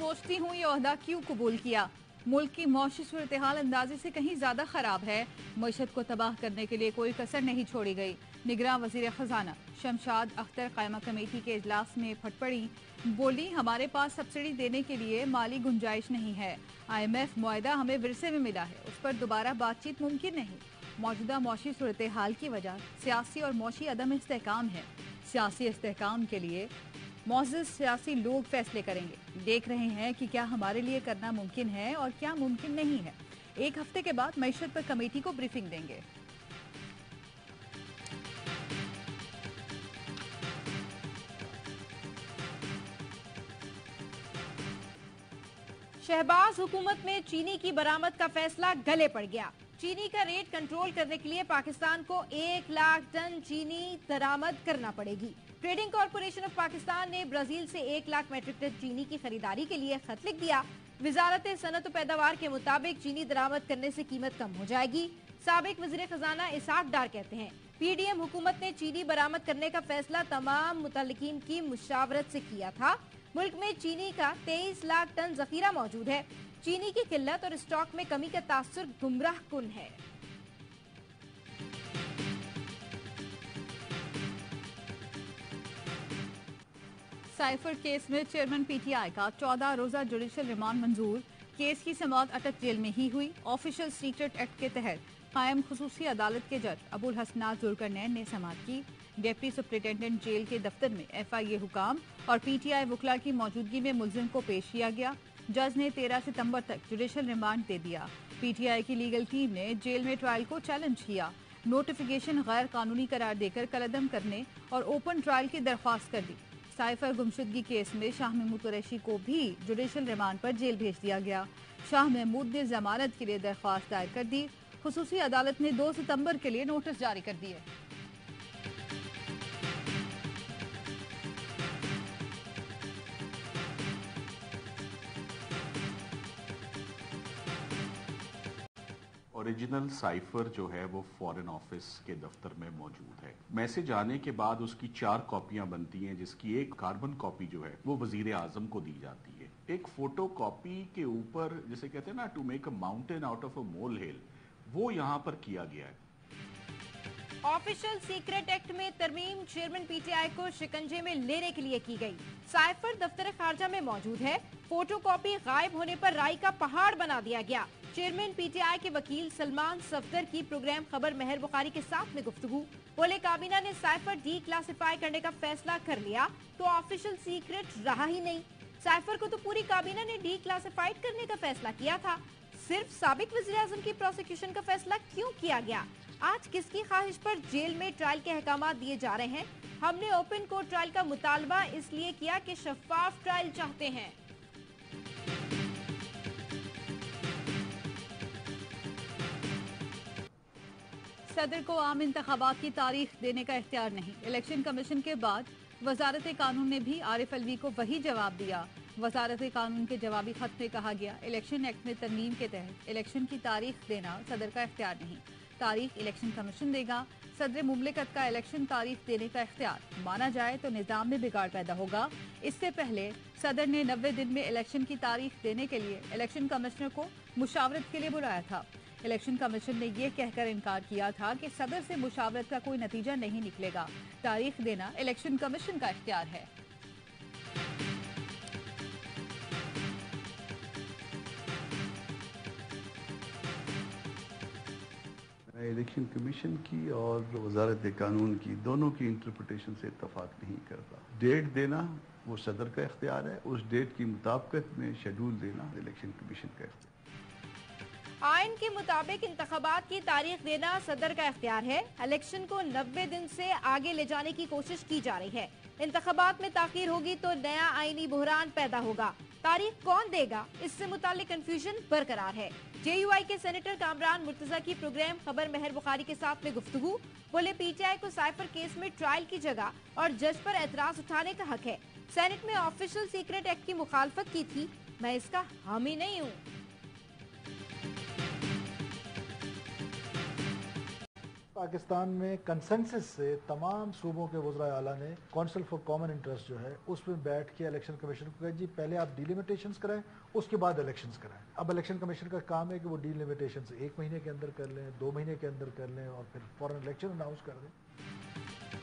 सोचती हूँ ये ओहदा क्यों कबूल किया। मुल्क की मौशी सूरत हाल अंदाजे से कहीं ज्यादा खराब है। मईशत को तबाह करने के लिए कोई कसर नहीं छोड़ी गई। निगरां वजीर खजाना शमशाद अख्तर कायमा कमेटी के इजलास में फट पड़ी, बोली हमारे पास सब्सिडी देने के लिए माली गुंजाइश नहीं है। IMF मुआहदा हमें विरसे में मिला है, उस पर दोबारा बातचीत मुमकिन नहीं। मौजूदा मौशी सूरत हाल की वजह सियासी और मौशी अदम इस्तेहकाम है। सियासी इस्तेहकाम के लिए मौजूद सियासी लोग फैसले करेंगे। देख रहे हैं कि क्या हमारे लिए करना मुमकिन है और क्या मुमकिन नहीं है। एक हफ्ते के बाद मईशत पर कमेटी को ब्रीफिंग देंगे। शहबाज हुकूमत में चीनी की बरामद का फैसला गले पड़ गया। चीनी का रेट कंट्रोल करने के लिए पाकिस्तान को 1 लाख टन चीनी दरामद करना पड़ेगी। ट्रेडिंग कॉरपोरेशन ऑफ पाकिस्तान ने ब्राजील से 1 लाख मेट्रिक टन चीनी की खरीदारी के लिए खत लिख दिया। वजारत सनत व पैदावार के मुताबिक चीनी दरामद करने से कीमत कम हो जाएगी। साबिक वजीर खजाना इसाक डार कहते हैं, PDM हुकूमत ने चीनी बरामद करने का फैसला तमाम मुतल्लिकीन की मुशावरत से किया था। मुल्क में चीनी का 23 लाख टन जखीरा मौजूद है। चीनी की किल्लत और स्टॉक में कमी का तासुर गुमराह कुन है। साइफर केस में चेयरमैन PTI का 14 रोजा जुडिशल रिमांड मंजूर। केस की समाअत अटक जेल में ही हुई। ऑफिशियल सीक्रेट एक्ट के तहत कायम खुसूसी अदालत के जज अबुल हसनात जुल्करनैन ने समाअत की। डिप्टी सुप्रिंटेंडेंट जेल के दफ्तर में FIA हुकाम और PTI वकला की मौजूदगी में मुलजिम को पेश किया गया। जज ने 13 सितंबर तक जुडिशल रिमांड दे दिया। PTI की लीगल टीम ने जेल में ट्रायल को चैलेंज किया। नोटिफिकेशन गैर कानूनी करार देकर कलअदम करने और ओपन ट्रायल की दरख्वास्त कर दी। साइफर गुमशुदगी केस में शाह महमूद कुरैशी को भी जुडिशल रिमांड पर जेल भेज दिया गया। शाह महमूद ने जमानत के लिए दरख्वास्त दायर कर दी। खुसूसी अदालत ने 2 सितंबर के लिए नोटिस जारी कर दिए। ओरिजिनल साइफर जो है वो फॉरेन ऑफिस के दफ्तर में मौजूद है। मैसेज आने के बाद उसकी 4 कॉपियां बनती हैं, जिसकी एक कार्बन कॉपी जो है वो वजीर आजम को दी जाती है। एक फोटो कॉपी के ऊपर जिसे कहते हैं ना, to make a mountain out of a molehill, वो यहाँ पर किया गया है। ऑफिशियल सीक्रेट एक्ट में तरमीम चेयरमैन PTI को शिकंजे में लेने के लिए की गई। साइफर दफ्तर खारजा में मौजूद है। फोटोकॉपी गायब होने पर राय का पहाड़ बना दिया गया। चेयरमैन PTI के वकील सलमान सफदर की प्रोग्राम खबर मेहर बुखारी के साथ में गुफ्तगू। बोले काबीना ने साइफर डी क्लासिफाई करने का फैसला कर लिया तो ऑफिशियल सीक्रेट रहा ही नहीं। साइफर को तो पूरी काबीना ने डी क्लासिफाइड करने का फैसला किया था। सिर्फ साबिक वज़ीर आज़म की प्रोसिक्यूशन का फैसला क्यों किया गया? आज किसकी ख्वाहिश पर जेल में ट्रायल के अहकाम दिए जा रहे हैं? हमने ओपन कोर्ट ट्रायल का मुतालबा इसलिए किया कि शफाफ ट्रायल चाहते हैं। सदर को आम इंतखाबात की तारीख देने का इख्तियार नहीं। इलेक्शन कमीशन के बाद वजारत कानून ने भी आरिफ अलवी को वही जवाब दिया। वजारत कानून के जवाबी खत में कहा गया, इलेक्शन एक्ट में तरमीम के तहत इलेक्शन की तारीख देना सदर का इख्तियार नहीं, तारीख इलेक्शन कमीशन देगा। सदर मुमलिकत का इलेक्शन तारीख देने का इख्तियार माना जाए तो निज़ाम में बिगाड़ पैदा होगा। इससे पहले सदर ने 90 दिन में इलेक्शन की तारीख देने के लिए इलेक्शन कमिश्नर को मुशावरत के लिए बुलाया था। इलेक्शन कमीशन ने यह कहकर इनकार किया था कि सदर से मुशावरत का कोई नतीजा नहीं निकलेगा। तारीख देना इलेक्शन कमीशन का इख्तियार है। इलेक्शन कमीशन की और वजारत कानून की दोनों की इंटरप्रिटेशन से इत्तफाक नहीं करता। डेट देना वो सदर का इख्तियार है, उस डेट की मुताबिकत में शेड्यूल देना इलेक्शन कमीशन का इख्तियार। आइन के मुताबिक इंतखाबात की तारीख देना सदर का इख्तियार है। इलेक्शन को 90 दिन से आगे ले जाने की कोशिश की जा रही है। इंतखाबात में ताखीर होगी तो नया आईनी बहरान पैदा होगा। तारीख कौन देगा, इससे मुताल्लिक कंफ्यूजन बरकरार है। JUI के सेनेटर कामरान मुर्तजा की प्रोग्राम खबर मेहर बुखारी के साथ में गुफ्तगू। बोले PTI को साइफर केस में ट्रायल की जगह और जज पर एतराज उठाने का हक है। सेनेट में ऑफिशियल सीक्रेट एक्ट की मुखालफत की थी, मैं इसका हामी नहीं हूँ। पाकिस्तान में कंसेंसस से तमाम सूबों के वज़रा आला ने काउंसिल फॉर कॉमन इंटरेस्ट जो है उसमें बैठ के इलेक्शन कमीशन को कहा जी पहले आप डिलिमिटेशंस कराएं, उसके बाद इलेक्शंस कराएं। अब इलेक्शन कमीशन का काम है कि वो डिलिमिटेशंस 1 महीने के अंदर कर लें, 2 महीने के अंदर कर लें और फिर फौरन इलेक्शन अनाउंस कर दें।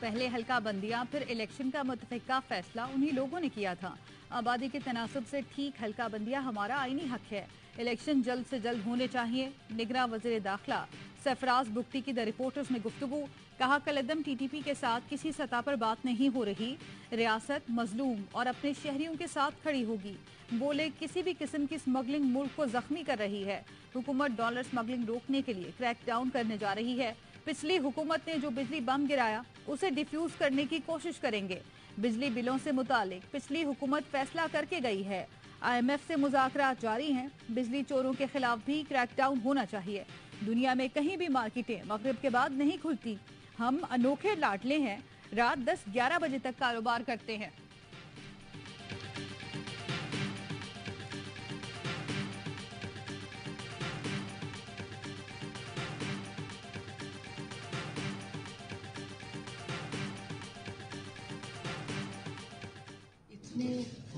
पहले हल्का बंदियां फिर इलेक्शन का मुतफ़िका फैसला उन्हीं लोगों ने किया था। आबादी के तनासुब से ठीक हल्का बंदियां हमारा आईनी हक है। इलेक्शन जल्द से जल्द होने चाहिए। निगरां वज़ीर दाखिला सरफराज बुख्ती की द रिपोर्टर्स में गुफ्तगू, कहा कलदम टीटीपी के साथ किसी सतह पर बात नहीं हो रही। रियासत मजलूम और अपने शहरियों के साथ खड़ी होगी। बोले किसी भी किस्म की स्मगलिंग मुल्क को जख्मी कर रही है। हुकूमत डॉलर स्मगलिंग रोकने के लिए क्रैक डाउन करने जा रही है। पिछली हुकूमत ने जो बिजली बम गिराया उसे डिफ्यूज करने की कोशिश करेंगे। बिजली बिलों से मुतालिक पिछली हुकूमत फैसला करके गई है। IMF से मुज़ाकरात जारी हैं। बिजली चोरों के खिलाफ भी क्रैकडाउन होना चाहिए। दुनिया में कहीं भी मार्केटें मगरिब के बाद नहीं खुलती। हम अनोखे लाडले हैं, रात 10-11 बजे तक कारोबार करते हैं।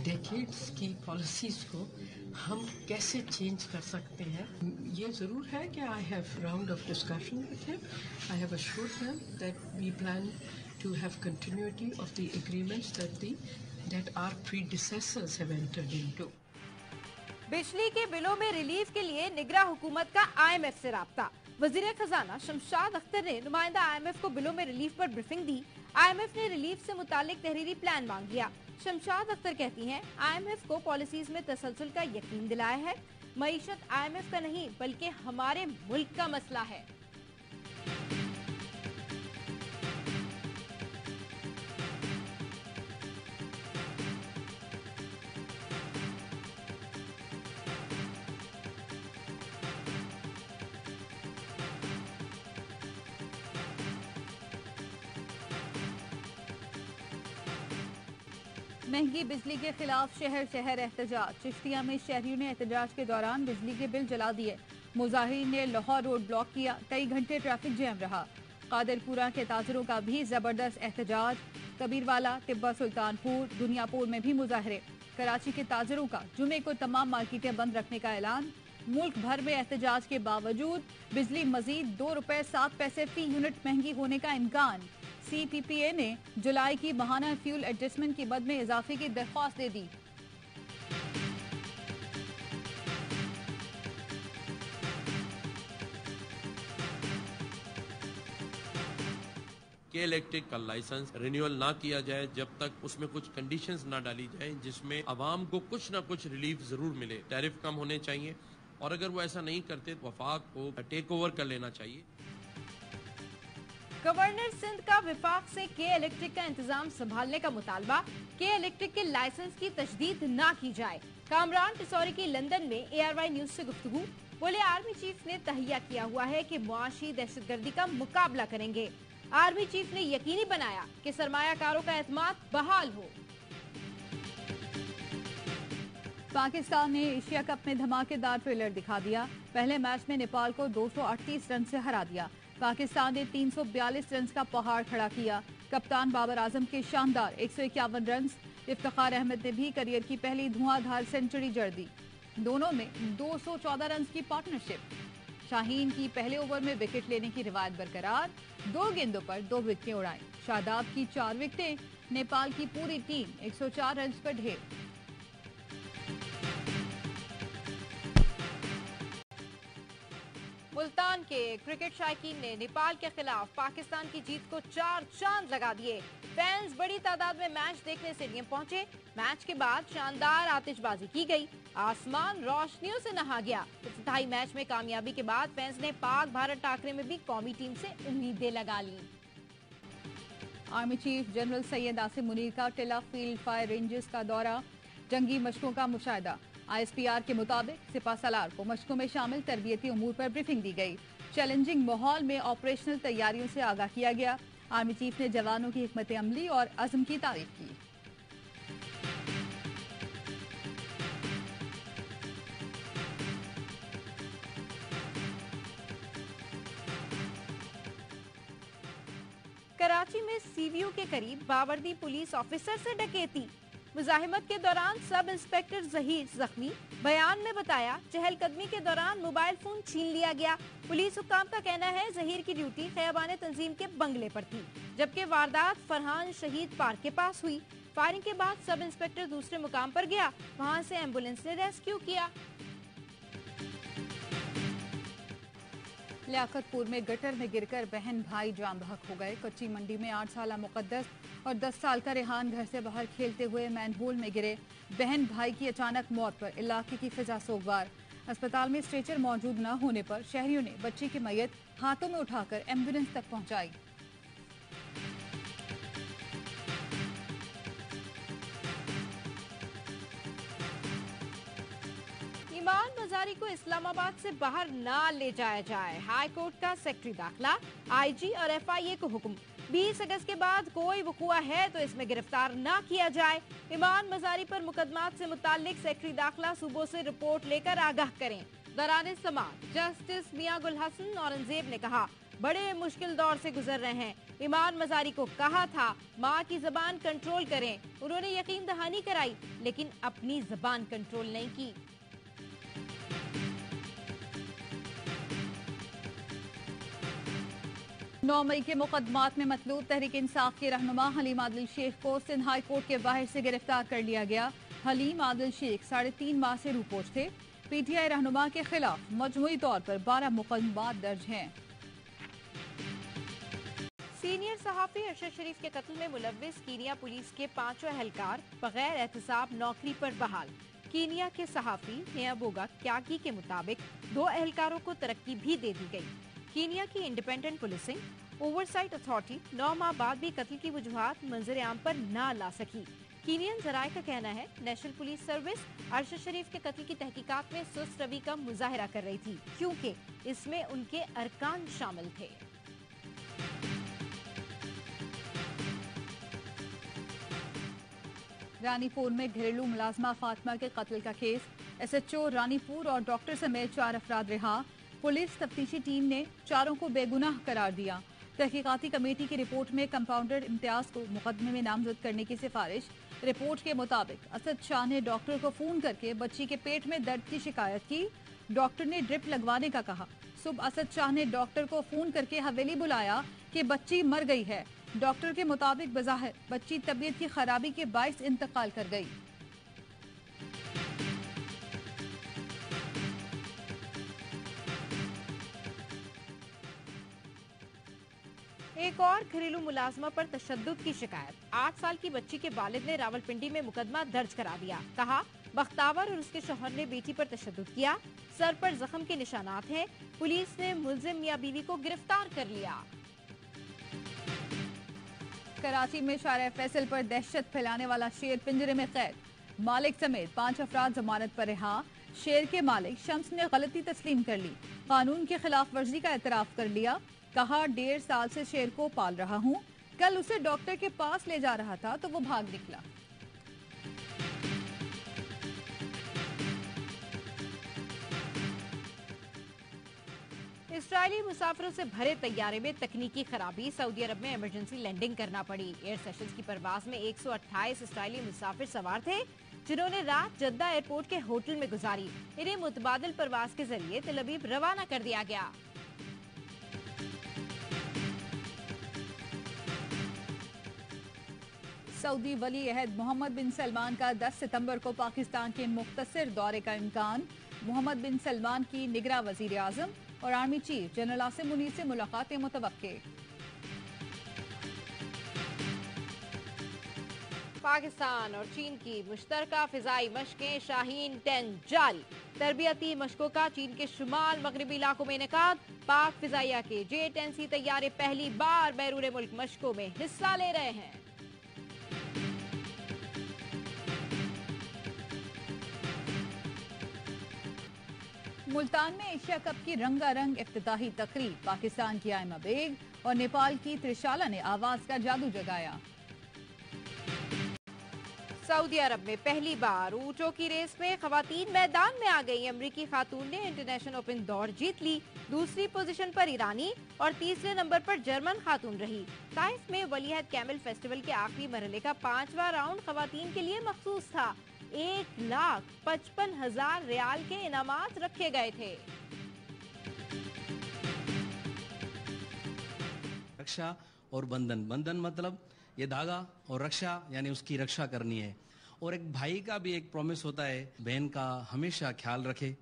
डेकेड्स की पॉलिसीज को हम कैसे चेंज कर सकते हैं। ये ज़रूर है कि I have round of discussion with him. I have assured him that we plan to have continuity of the agreements that our predecessors have entered into. बिजली के बिलों में रिलीफ के लिए निगरां हुकूमत का IMF से राब्ता। वजीर खजाना शमशाद अख्तर ने नुमाइंदा IMF को बिलों में रिलीफ पर ब्रीफिंग दी। IMF ने रिलीफ से मुतालिक तहरीरी प्लान मांग लिया। शमशाद अख्तर कहती हैं IMF को पॉलिसीज में तसलसल का यकीन दिलाया है। मईशत IMF का नहीं बल्कि हमारे मुल्क का मसला है। महंगी बिजली के खिलाफ शहर शहर एहतजाज। चिश्तिया में शहरियों ने एहतजाज के दौरान बिजली के बिल जला दिए। मुजाहिरीन ने लाहौर रोड ब्लॉक किया। कई घंटे ट्रैफिक जैम रहा। कादिरपुरा के ताजरों का भी जबरदस्त एहतजाज। कबीरवाला, टिब्बा सुल्तानपुर, दुनियापुर में भी मुजाहरे। कराची के ताजरों का जुमे को तमाम मार्केटें बंद रखने का ऐलान। मुल्क भर में एहतजाज के बावजूद बिजली मजीद ₹2.07 फी यूनिट महंगी होने का इम्कान। CPPA ने जुलाई की माहाना फ्यूल एडजस्टमेंट की मद में इजाफे की दरख्वास्त दे दी। के इलेक्ट्रिक का लाइसेंस रिन्यूअल ना किया जाए जब तक उसमें कुछ कंडीशंस ना डाली जाए जिसमें आवाम को कुछ ना कुछ रिलीफ जरूर मिले। टैरिफ कम होने चाहिए और अगर वो ऐसा नहीं करते तो वफाक को टेक ओवर कर लेना चाहिए। गवर्नर सिंध का विफाक से के इलेक्ट्रिक का इंतजाम संभालने का मुतालबा। के इलेक्ट्रिक के लाइसेंस की तजदीद ना की जाए। कामरान टिसौरी की लंदन में ARY न्यूज से गुफ्तगू। बोले आर्मी चीफ ने तहिया किया हुआ है कि मुआशी दहशतगर्दी का मुकाबला करेंगे। आर्मी चीफ ने यकीनी बनाया कि सरमायाकारों का एतमाद बहाल हो। पाकिस्तान ने एशिया कप में धमाकेदार ट्रेलर दिखा दिया। पहले मैच में नेपाल को 238 रन से हरा दिया। पाकिस्तान ने 342 रन का पहाड़ खड़ा किया। कप्तान बाबर आजम के शानदार 151 रन। इफ्तिखार अहमद ने भी करियर की पहली धुआंधार सेंचुरी जड़ दी। दोनों में 214 रन की पार्टनरशिप। शाहीन की पहले ओवर में विकेट लेने की रिवायत बरकरार। 2 गेंदों पर 2 विकेटें उड़ाई। शादाब की 4 विकेटें। नेपाल की पूरी टीम 104 रन पर ढेर। मुल्तान के क्रिकेट शायकीन ने नेपाल के खिलाफ पाकिस्तान की जीत को 4 चांद लगा दिए। फैंस बड़ी तादाद में मैच देखने स्टेडियम पहुंचे। मैच के बाद शानदार आतिशबाजी की गई। आसमान रोशनियों से नहा गया। इफ्तिताही मैच में कामयाबी के बाद फैंस ने पाक भारत टाकरे में भी कौमी टीम से उम्मीदें लगा ली। Army chief general Syed Asim Munir का टिला फील्ड फायर रेंजेस का दौरा। जंगी मशकों का मुशाहिदा। ISPR के मुताबिक सिपा सलार को मशकों में शामिल तरबियती उमूर पर ब्रीफिंग दी गई। चैलेंजिंग माहौल में ऑपरेशनल तैयारियों से आगाह किया गया। आर्मी चीफ ने जवानों की हिकमत अमली और अज़्म की तारीफ की। कराची में सीवीयू के करीब बावर्दी पुलिस ऑफिसर से डकैती। मुजाहिमत के दौरान सब इंस्पेक्टर जहीर जख्मी। बयान में बताया चहलकदमी के दौरान मोबाइल फोन छीन लिया गया। पुलिस हुक्काम का कहना है जहीर की ड्यूटी खैबान तंजीम के बंगले पर थी, जबकि वारदात फरहान शहीद पार्क के पास हुई। फायरिंग के बाद सब इंस्पेक्टर दूसरे मुकाम पर गया, वहां से एम्बुलेंस ने रेस्क्यू किया। लियाकतपुर में गटर में गिरकर बहन भाई जाम बहक हो गए। कच्ची मंडी में 8 साल मुकद्दस और 10 साल का रेहान घर से बाहर खेलते हुए मैनहोल में गिरे। बहन भाई की अचानक मौत पर इलाके की फिजा सोगवार। अस्पताल में स्ट्रेचर मौजूद न होने पर शहरियों ने बच्ची की मैयत हाथों में उठाकर एम्बुलेंस तक पहुंचाई। ईमान मजारी को इस्लामाबाद से बाहर ना ले जाया जाए, हाई कोर्ट का सेक्रेटरी दाखिला। आईजी और एफआईए को हुक्म, 20 अगस्त के बाद कोई वकुआ है तो इसमें गिरफ्तार ना किया जाए। ईमान मजारी पर मुकदमात से मुताल्लिक सेक्रेटरी दाखिला सूबों से रिपोर्ट लेकर आगाह करें। दौरान समाअत जस्टिस मियां गुल हसन औरंगजेब ने कहा बड़े मुश्किल दौर से गुजर रहे हैं। ईमान मजारी को कहा था माँ की जबान कंट्रोल करें, उन्होंने यकीन दहानी कराई लेकिन अपनी जबान कंट्रोल नहीं की। 9 मई के मुकदमात में मतलूब तहरीक इंसाफ के रहनुमा हलीम आदिल शेख को सिंध हाई कोर्ट के बाहर से गिरफ्तार कर लिया गया। हलीम आदिल शेख 3.5 माह से रूपोच थे। पीटीआई रहनुमा के खिलाफ मजमूई तौर पर 12 मुकदमात दर्ज हैं। सीनियर सहाफी अरशद शरीफ के कत्ल में मुलव्विस कीनिया पुलिस के 5 एहलकार बगैर एहतसाब नौकरी पर बहाल। कीनिया के सहाफी नेयाबोगा क्यागी के मुताबिक 2 एहलकारों को तरक्की भी दे दी गई। कीनिया की इंडिपेंडेंट पुलिसिंग ओवरसाइट अथॉरिटी 9 माह बाद भी कत्ल की वजूहात मंजर आम पर ना ला सकी। कीनियन जराये का कहना है नेशनल पुलिस सर्विस अरशद शरीफ के कत्ल की तहकीकात में सुस्त रवि का मुजाहरा कर रही थी, क्योंकि इसमें उनके अरकान शामिल थे। रानीपुर में घरेलू मुलाजमा फातिमा के कत्ल का केस। एसएचओ रानीपुर और डॉक्टर समेत 4 अफराद रिहा। पुलिस तफ्तीशी टीम ने 4 को बेगुनाह करार दिया। तहकीकाती कमेटी की रिपोर्ट में कंपाउंडर इम्तियाज को मुकदमे में नामजद करने की सिफारिश। रिपोर्ट के मुताबिक असद शाह ने डॉक्टर को फोन करके बच्ची के पेट में दर्द की शिकायत की। डॉक्टर ने ड्रिप लगवाने का कहा। सुबह असद शाह ने डॉक्टर को फोन करके हवेली बुलाया कि बच्ची मर गई है। डॉक्टर के मुताबिक बज़ाहिर बच्ची तबीयत की खराबी के बाइस इंतकाल कर गई। एक और घरेलू मुलाजमा पर तशद्दुद की शिकायत। 8 साल की बच्ची के वालिद ने रावलपिंडी में मुकदमा दर्ज करा दिया। कहा बख्तावर और उसके शौहर ने बेटी पर तशद्दुद किया। सर पर जख्म के निशानात हैं। पुलिस ने मुलजिम मियां बीवी को गिरफ्तार कर लिया। कराची में शारा फैसल पर दहशत फैलाने वाला शेर पिंजरे में कैद। मालिक समेत 5 अफराद जमानत पर रिहा। शेर के मालिक शम्स ने गलती तस्लीम कर ली। कानून की खिलाफ वर्जी का एतराफ कर लिया। कहा 1.5 साल से शेर को पाल रहा हूँ। कल उसे डॉक्टर के पास ले जा रहा था तो वो भाग निकला। इस्राएली मुसाफिरों से भरे तैयारे में तकनीकी खराबी। सऊदी अरब में इमरजेंसी लैंडिंग करना पड़ी। एयर सेशंस की परवाज में 128 इस्राएली मुसाफिर सवार थे, जिन्होंने रात जद्दा एयरपोर्ट के होटल में गुजारी। इन्हें मुतबादिल परवाज के जरिए तेल अवीव रवाना कर दिया गया। सऊदी वली अहद मोहम्मद बिन सलमान का 10 सितंबर को पाकिस्तान के मुख्तसर दौरे का इम्कान। मोहम्मद बिन सलमान की निगरां वजीर आजम और army chief general Asim Munir से मुलाकातें मुतवक्के। पाकिस्तान और चीन की मुश्तरका फिजाई मशकें शाहीन 10 जारी। तरबियती मशकों का चीन के शुमाल मगरबी इलाकों में इनेकाद। पाक फिजाइया के J-10C तैयारे पहली बार बैरून मुल्क मशकों में हिस्सा ले रहे हैं। मुल्तान में एशिया कप की रंगारंग इफ्तिताही तकरीब। पाकिस्तान की आयमा बेग और नेपाल की त्रिशाला ने आवाज का जादू जगाया। सऊदी अरब में पहली बार ऊंटों की रेस में खवातीन मैदान में आ गई। अमरीकी खातून ने इंटरनेशनल ओपन दौड़ जीत ली। दूसरी पोजीशन पर ईरानी और तीसरे नंबर पर जर्मन खातून रही। ताइफ में वलीअहद कैमल फेस्टिवल के आखिरी मरहले का 5वां राउंड खवातीन के लिए मखसूस था। 1,55,000 रियाल के इनामात रखे गए थे। रक्षा और बंधन, बंधन मतलब ये धागा और रक्षा यानी उसकी रक्षा करनी है। और एक भाई का भी एक प्रॉमिस होता है, बहन का हमेशा ख्याल रखे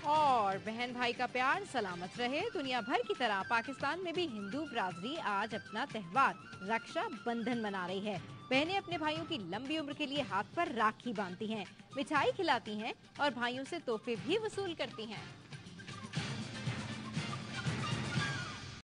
और बहन भाई का प्यार सलामत रहे। दुनिया भर की तरह पाकिस्तान में भी हिंदू बिरादरी आज अपना त्योहार रक्षा बंधन मना रही है। बहनें अपने भाइयों की लंबी उम्र के लिए हाथ पर राखी बांधती हैं, मिठाई खिलाती हैं और भाइयों से तोहफे भी वसूल करती हैं।